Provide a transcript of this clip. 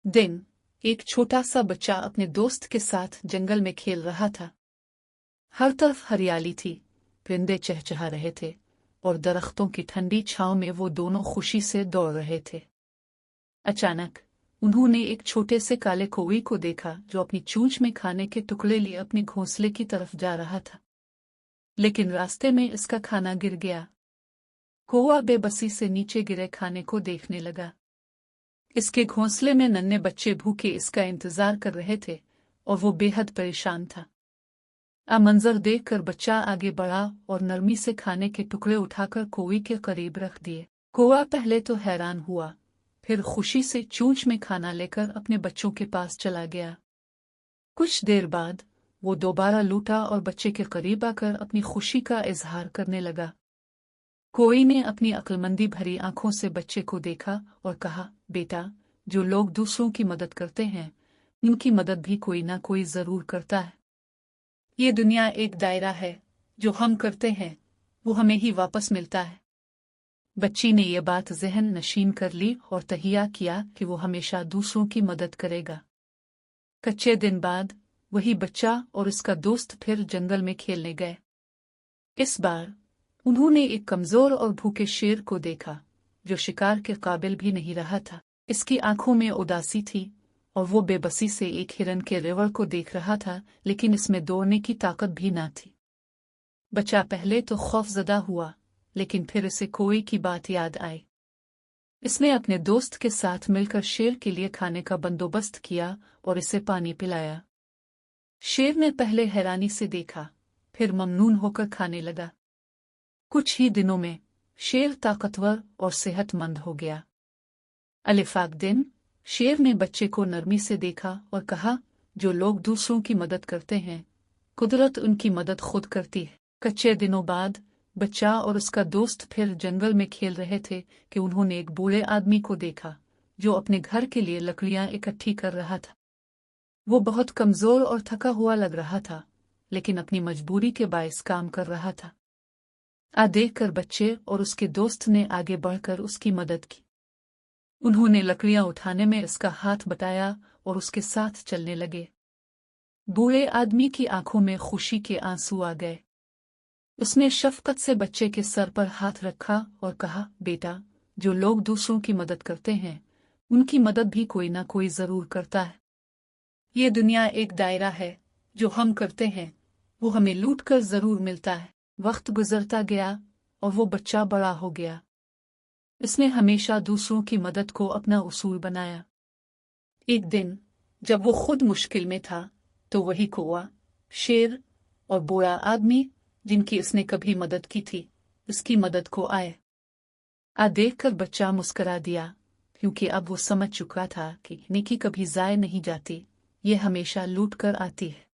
दिन एक छोटा सा बच्चा अपने दोस्त के साथ जंगल में खेल रहा था। हर तरफ हरियाली थी, परिंदे चहचहा रहे थे और दरख्तों की ठंडी छांव में वो दोनों खुशी से दौड़ रहे थे। अचानक उन्होंने एक छोटे से काले कौवे को देखा जो अपनी चोंच में खाने के टुकड़े लिए अपने घोंसले की तरफ जा रहा था, लेकिन रास्ते में इसका खाना गिर गया। कौवा बेबसी से नीचे गिरे खाने को देखने लगा। इसके घोंसले में नन्हे बच्चे भूखे इसका इंतजार कर रहे थे और वो बेहद परेशान था। मंजर देखकर बच्चा आगे बढ़ा और नरमी से खाने के टुकड़े उठाकर कौवे के करीब रख दिए। कौवा पहले तो हैरान हुआ, फिर खुशी से चोंच में खाना लेकर अपने बच्चों के पास चला गया। कुछ देर बाद वो दोबारा लौटा और बच्चे के करीब आकर अपनी खुशी का इजहार करने लगा। कौवे ने अपनी अक्लमंदी भरी आंखों से बच्चे को देखा और कहा, बेटा, जो लोग दूसरों की मदद करते हैं उनकी मदद भी कोई ना कोई जरूर करता है। ये दुनिया एक दायरा है, जो हम करते हैं वो हमें ही वापस मिलता है। बच्ची ने यह बात ज़हन नशीन कर ली और तहिया किया कि वो हमेशा दूसरों की मदद करेगा। कच्चे दिन बाद वही बच्चा और उसका दोस्त फिर जंगल में खेलने गए। इस बार उन्होंने एक कमजोर और भूखे शेर को देखा जो शिकार के काबिल भी नहीं रहा था। इसकी आंखों में उदासी थी और वो बेबसी से एक हिरन के रेवड़ को देख रहा था, लेकिन इसमें दौड़ने की ताकत भी ना थी। बच्चा पहले तो खौफजदा हुआ, लेकिन फिर इसे कौवे की बात याद आई। इसने अपने दोस्त के साथ मिलकर शेर के लिए खाने का बंदोबस्त किया और इसे पानी पिलाया। शेर ने पहले हैरानी से देखा, फिर ममनून होकर खाने लगा। कुछ ही दिनों में शेर ताकतवर और सेहतमंद हो गया। अलिफाक दिन शेर ने बच्चे को नरमी से देखा और कहा, जो लोग दूसरों की मदद करते हैं कुदरत उनकी मदद खुद करती है। कच्चे दिनों बाद बच्चा और उसका दोस्त फिर जंगल में खेल रहे थे कि उन्होंने एक बूढ़े आदमी को देखा जो अपने घर के लिए लकड़ियां इकट्ठी कर रहा था। वो बहुत कमजोर और थका हुआ लग रहा था, लेकिन अपनी मजबूरी के बायस काम कर रहा था। देखकर बच्चे और उसके दोस्त ने आगे बढ़कर उसकी मदद की। उन्होंने लकड़ियां उठाने में इसका हाथ बटाया और उसके साथ चलने लगे। बूढ़े आदमी की आंखों में खुशी के आंसू आ गए। उसने शफकत से बच्चे के सर पर हाथ रखा और कहा, बेटा, जो लोग दूसरों की मदद करते हैं उनकी मदद भी कोई ना कोई जरूर करता है। ये दुनिया एक दायरा है, जो हम करते हैं वो हमें लूट कर जरूर मिलता है। वक्त गुजरता गया और वो बच्चा बड़ा हो गया। इसने हमेशा दूसरों की मदद को अपना उसूल बनाया। एक दिन जब वो खुद मुश्किल में था तो वही कौवा, शेर और बूढ़ा आदमी जिनकी उसने कभी मदद की थी उसकी मदद को आए। देखकर बच्चा मुस्करा दिया, क्योंकि अब वो समझ चुका था कि नेकी कभी जाए नहीं जाती, ये हमेशा लूट कर आती है।